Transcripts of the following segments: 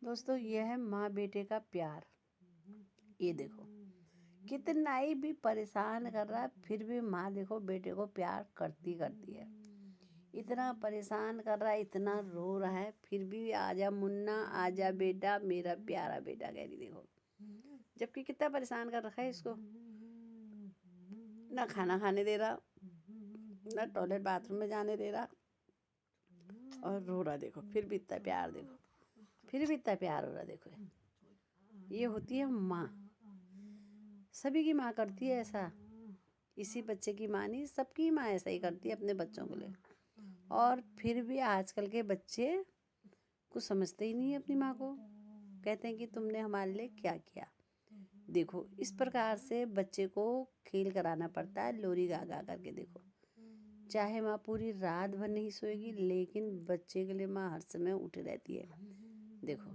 दोस्तों, यह है माँ बेटे का प्यार। ये देखो, कितना ही भी परेशान कर रहा है फिर भी माँ देखो बेटे को प्यार करती करती है। इतना परेशान कर रहा है, इतना रो रहा है, फिर भी आजा मुन्ना, आजा बेटा, मेरा प्यारा बेटा कह रही देखो। जबकि कितना परेशान कर रखा है इसको, ना खाना खाने दे रहा, ना टॉयलेट बाथरूम में जाने दे रहा, और रो रहा देखो। फिर भी इतना प्यार देखो, फिर भी इतना प्यार हो रहा देखो। ये होती है माँ। सभी की माँ करती है ऐसा। इसी बच्चे की माँ नहीं, सबकी माँ ऐसा ही करती है अपने बच्चों के लिए। और फिर भी आजकल के बच्चे कुछ समझते ही नहीं है अपनी माँ को। कहते हैं कि तुमने हमारे लिए क्या किया। देखो, इस प्रकार से बच्चे को खेल कराना पड़ता है लोरी गा गा करके। देखो, चाहे माँ पूरी रात भर नहीं सोएगी, लेकिन बच्चे के लिए माँ हर समय उठे रहती है। देखो,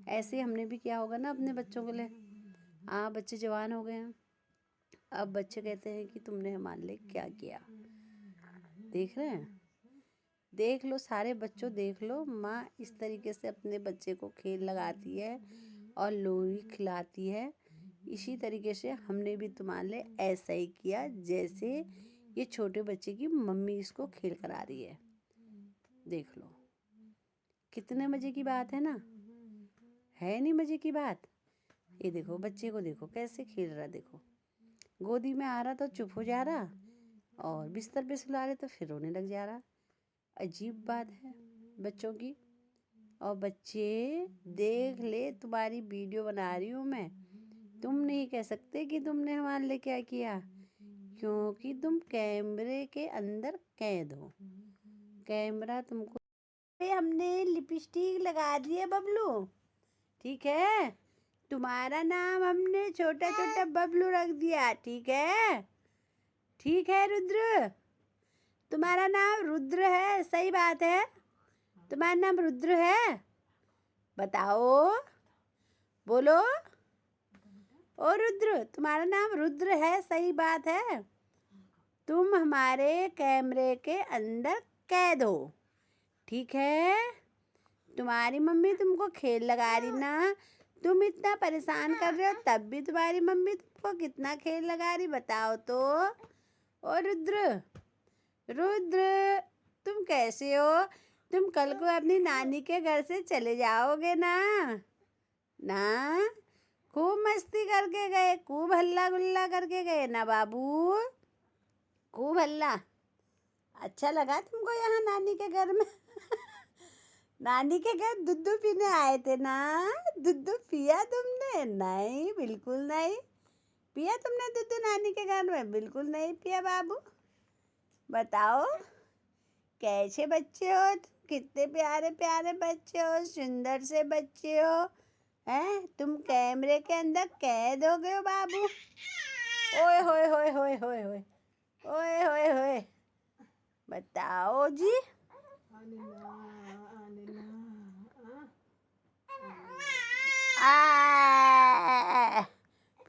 ऐसे हमने भी किया होगा ना अपने बच्चों के लिए। बच्चे जवान हो गए हैं, अब बच्चे कहते हैं कि तुमने हमारे लिए क्या किया। देख रहे हैं, देख लो, सारे बच्चों देख लो, माँ इस तरीके से अपने बच्चे को खेल लगाती है और लोरी खिलाती है। इसी तरीके से हमने भी तुम्हारे लिए ऐसा ही किया, जैसे ये छोटे बच्चे की मम्मी इसको खेल करा रही है। देख लो, कितने मजे की बात है ना, है नहीं मजे की बात। ये देखो, बच्चे को देखो कैसे खेल रहा। देखो, गोदी में आ रहा तो चुप हो जा रहा, और बिस्तर पे सुला रहे तो फिर रोने लग जा रहा। अजीब बात है बच्चों की। और बच्चे देख ले, तुम्हारी वीडियो बना रही हूँ मैं, तुम नहीं कह सकते कि तुमने हमारे लिए क्या किया, क्योंकि तुम कैमरे के अंदर कैद हो। कैमरा तुमको, हमने लिपस्टिक लगा दी है बबलू, ठीक है। तुम्हारा नाम हमने छोटा छोटा बबलू रख दिया, ठीक है। ठीक है रुद्र, तुम्हारा नाम रुद्र है, सही बात है। तुम्हारा नाम रुद्र है, बताओ, बोलो। ओ रुद्र, तुम्हारा नाम रुद्र है, सही बात है। तुम हमारे कैमरे के अंदर कैद हो, ठीक है। तुम्हारी मम्मी तुमको खेल लगा रही ना, तुम इतना परेशान कर रहे हो, तब भी तुम्हारी मम्मी तुमको कितना खेल लगा रही, बताओ तो। ओ रुद्र, रुद्र, तुम कैसे हो? तुम कल को अपनी नानी के घर से चले जाओगे ना? ना, खूब मस्ती करके गए, खूब हल्ला गुल्ला करके गए ना बाबू, खूब हल्ला। अच्छा लगा तुमको यहाँ नानी के घर में? नानी के घर दूध पीने आए थे ना? दूध पिया तुमने? नहीं, बिल्कुल नहीं पिया तुमने दूध नानी के घर में, बिल्कुल नहीं पिया बाबू। बताओ, कैसे बच्चे हो तुम? कितने प्यारे प्यारे बच्चे हो, सुंदर से बच्चे हो, हैं? तुम कैमरे के अंदर कैद हो गए हो बाबू। ओए होए होए होए होए होए, ओए होए होए, बताओ जी।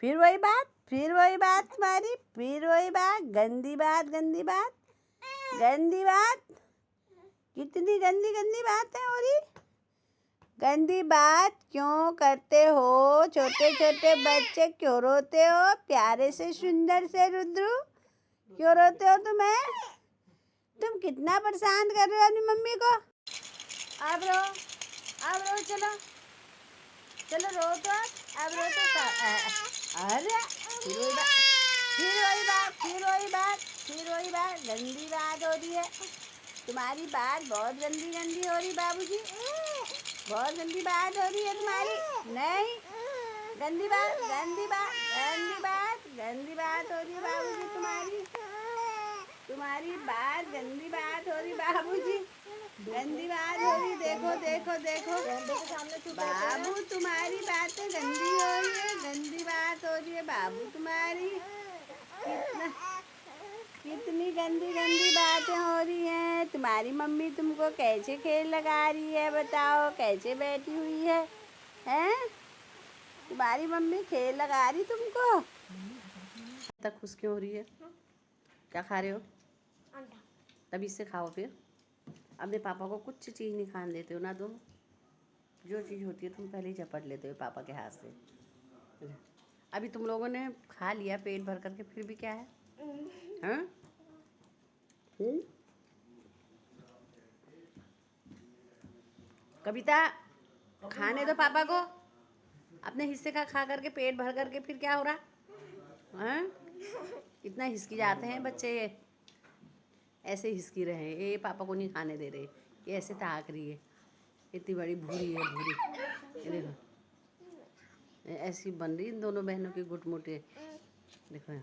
फिर वही बात, फिर वही बात तुम्हारी, फिर वही बात, गंदी बात, गंदी बात, गंदी बात। कितनी गंदी गंदी बातें हो रही। गंदी बात क्यों करते हो? छोटे छोटे बच्चे क्यों रोते हो? प्यारे से सुंदर से रुद्र, क्यों रोते हो तुम्हें? तुम कितना परेशान कर रहे हो अपनी मम्मी को। अब रो, अब रो, चलो चलो, रो तो अब रो तो। अरे फिर वही बात, फिर वही बात, फिर वही बात, फिर वही बात, गंदी बात हो रही है तुम्हारी। बात बहुत गंदी गंदी हो रही बाबूजी, बहुत गंदी बात हो रही है तुम्हारी। नहीं, गंदी बात, गंदी बात, गंदी बात, गंदी बात हो रही है बाबूजी तुम्हारी। तुम्हारी बात गंदी बात हो रही बाबूजी, गंदी बात हो रही। देखो देखो देखो बाबू, तुम्हारी बातें गंदी हो रही है, गंदी बात हो रही है बाबू तुम्हारी। कितनी गंदी गंदी बातें हो रही हैं। तुम्हारी मम्मी तुमको कैसे खेल लगा रही है, बताओ, कैसे बैठी हुई है, हैं? तुम्हारी मम्मी खेल लगा रही तुमको। तक खुश क्यों हो रही है? क्या खा रहे हो? तभी से खाओ फिर। अपने पापा को कुछ चीज़ नहीं खाने देते हो ना तुम। जो चीज़ होती है तुम पहले ही झपट लेते हो पापा के हाथ से। अभी तुम लोगों ने खा लिया पेट भर करके, फिर भी क्या है? हाँ? कविता, खाने दो पापा को। अपने हिस्से का खा करके पेट भर करके फिर क्या हो रहा? हाँ? इतना हिसकी जाते हैं बच्चे, ये ऐसे हिसकी रहे, ये पापा को नहीं खाने दे रहे, ये ऐसे ताक रही है, इतनी बड़ी भूरी है, भूरी। ये देखो ऐसी बन रही इन दोनों बहनों की गुटमुटे। देखो ये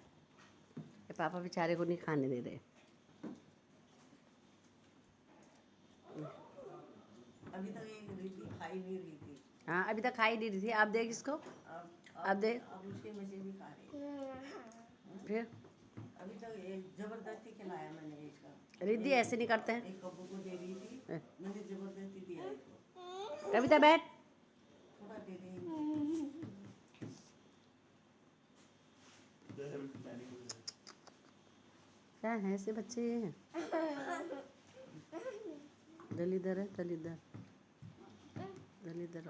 पापा बेचारे को नहीं खाने दे रहे। अभी तक एक रीति खाई नहीं रही थी। हाँ अभी तक खाई नहीं रही थी, आप देख इसको, अब देख। अब उसके मजे भी खा रही। फिर अभी तक एक जबरदस्ती खिलाया मैंने इसका। रिद्धि ऐसे नहीं करते हैं। एक कब्बू को दे रही थी, मैंने जबरदस्ती दिया इसको। कविता बैठ। थोड़ा दे रही। क्या है ऐसे बच्चे हैं? दलीदर है, दलीदर दलीदर।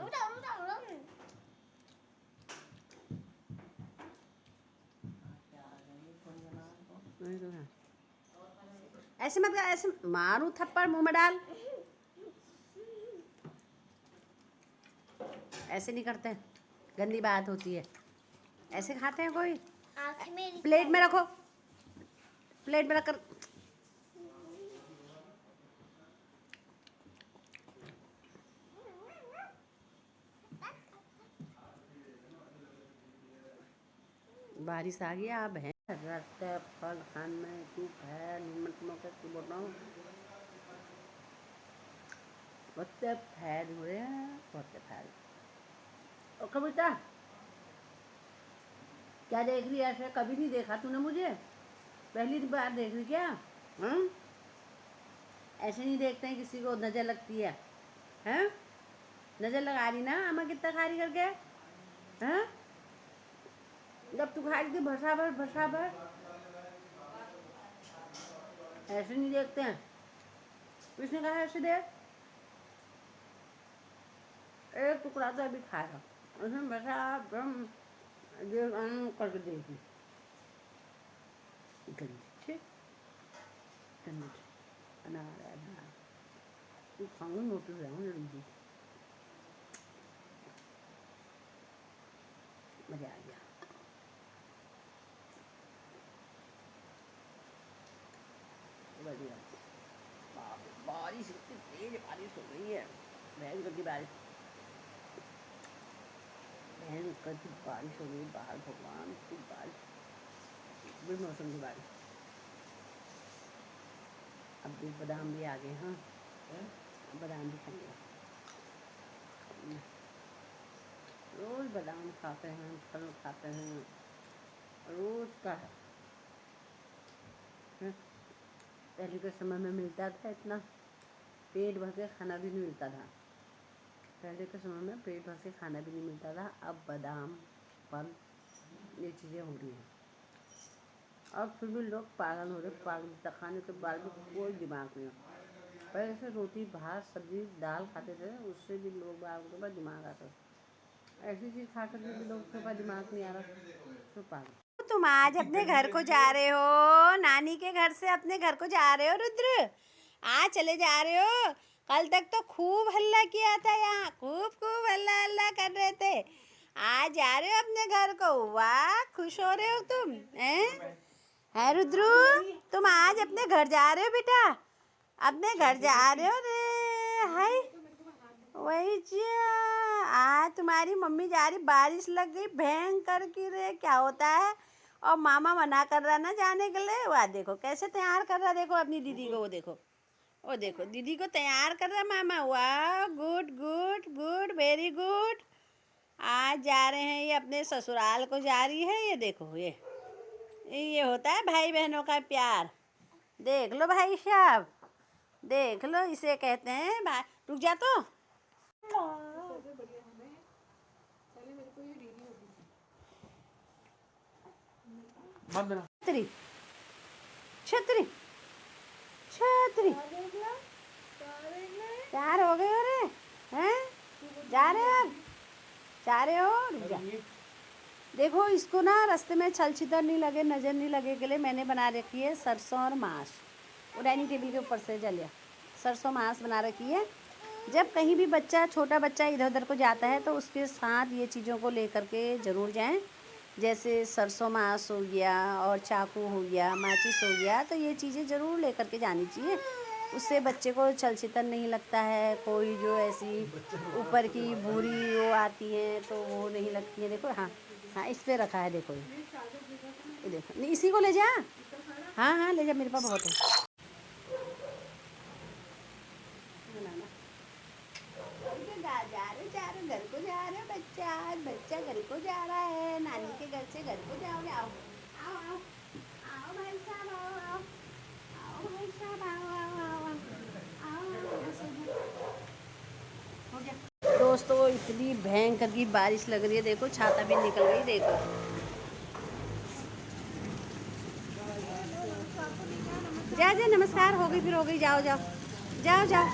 ऐसे मत कर, ऐसे मारू थप्पड़ मुंह में डाल। ऐसे नहीं करते, गंदी बात होती है। ऐसे खाते हैं कोई? प्लेट में रखो, प्लेट में रखकर। बारिश आ गई, अब है रास्ते फल खान में धूप है, निमक मौके की बोल रहा हूँ, बच्चे फैल हुए हैं, बच्चे फैल। ओ कविता, क्या देख रही है ऐसे? कभी नहीं देखा तूने मुझे, पहली बार देख रही क्या? ऐसे नहीं देखते हैं किसी को, नजर लगती है। हैं? नजर लगा रही ना अम्मा कितना खा रही करके? हैं? जब तू खा रही थी भसा भर ऐसे नहीं देखते हैं। किसने कहा ऐसे देख? एक टुकड़ा तो अभी खाएगा, उसमें भसा करके देखी गंदी अनार तू खाऊंगी नोटिस रहूँ जल्दी। मजा आ गया। बढ़िया। बारिश इतनी तेज बारिश हो रही है, भयंकर की बारिश, भयंकर की बारिश हो रही है बाहर। भगवान की बारिश, बेमौसम की बारिश। अब भी बादाम भी आ गए। हाँ बादाम भी खाएंगे, रोज बादाम खाते हैं, फल खाते हैं, रोज का है। पहले के समय में मिलता था इतना, पेट भर के खाना भी नहीं मिलता था। पहले के समय में पेट भर के खाना भी नहीं मिलता था। अब बादाम फल ये चीज़ें हो रही हैं, और फिर भी लोग पागल हो रहे। पागल खाने के बाद भी कोई दिमाग नहीं। पहले से रोटी भात सब्जी दाल खाते थे, उससे भी लोग के पास दिमाग आता था। ऐसी चीज़ खा कर भी लोग के पास दिमाग नहीं आ रहा, तो पागल। तुम आज अपने घर को जा रहे हो, नानी के घर से अपने घर को जा रहे हो रुद्र? आज चले जा रहे हो? कल तक तो खूब हल्ला किया था यहाँ, खूब हल्ला हल्ला कर रहे थे। आज जा रहे हो अपने घर को? वाह खुश हो रहे हो तुम हैं? है रुद्रू, तुम आज अपने घर जा रहे हो बेटा? अपने घर जा रहे हो रे? हाय वही आज तुम्हारी मम्मी जा रही, बारिश लग गई भयंकर की रे, क्या होता है? और मामा मना कर रहा ना जाने के लिए। वाह देखो कैसे तैयार कर रहा, देखो अपनी दीदी को, वो देखो दीदी को तैयार कर रहा मामा। वाह good good good very good. आज जा रहे हैं ये अपने ससुराल को जा रही है। ये देखो ये होता है भाई बहनों का प्यार। देख लो भाई साहब, देख लो, इसे कहते हैं भाई। रुक जा तो। छतरी छतरी छतरी तैयार हो गए हो रे हैं? जा रहे हो? जा रहे हो? रुक जा। देखो इसको ना रास्ते में छलछितर नहीं लगे, नज़र नहीं लगे के लिए मैंने बना रखी है सरसों और मांस। वो डाइनिंग टेबल के ऊपर से जलिया सरसों मांस बना रखी है। जब कहीं भी बच्चा, छोटा बच्चा इधर उधर को जाता है तो उसके साथ ये चीज़ों को लेकर के ज़रूर जाएं। जैसे सरसों मांस हो गया और चाकू हो गया, माचिस हो गया, तो ये चीज़ें ज़रूर लेकर के जानी चाहिए। उससे बच्चे को छलछितर नहीं लगता है। कोई जो ऐसी ऊपर की बुरी वो आती हैं तो वो नहीं लगती है। देखो हाँ हाँ, इस पे रखा है, देखो ये देखो, नहीं इसी को ले जा। हाँ हाँ ले जा, मेरे पास बहुत है। जा रहे घर को जा रहे हो बच्चा, बच्चा घर को जा रहा है, नानी के घर से घर को जाओगे। आओ आओ आओ आओ भाई साहब, आओ आओ आओ भाई साहब, आओ आओ आओ आओ। हो गया दोस्तों, इतनी भयंकर की बारिश लग रही है। देखो छाता भी निकल गई। देखो जा जा, नमस्कार हो गई, फिर हो गई, जाओ जाओ जाओ जाओ।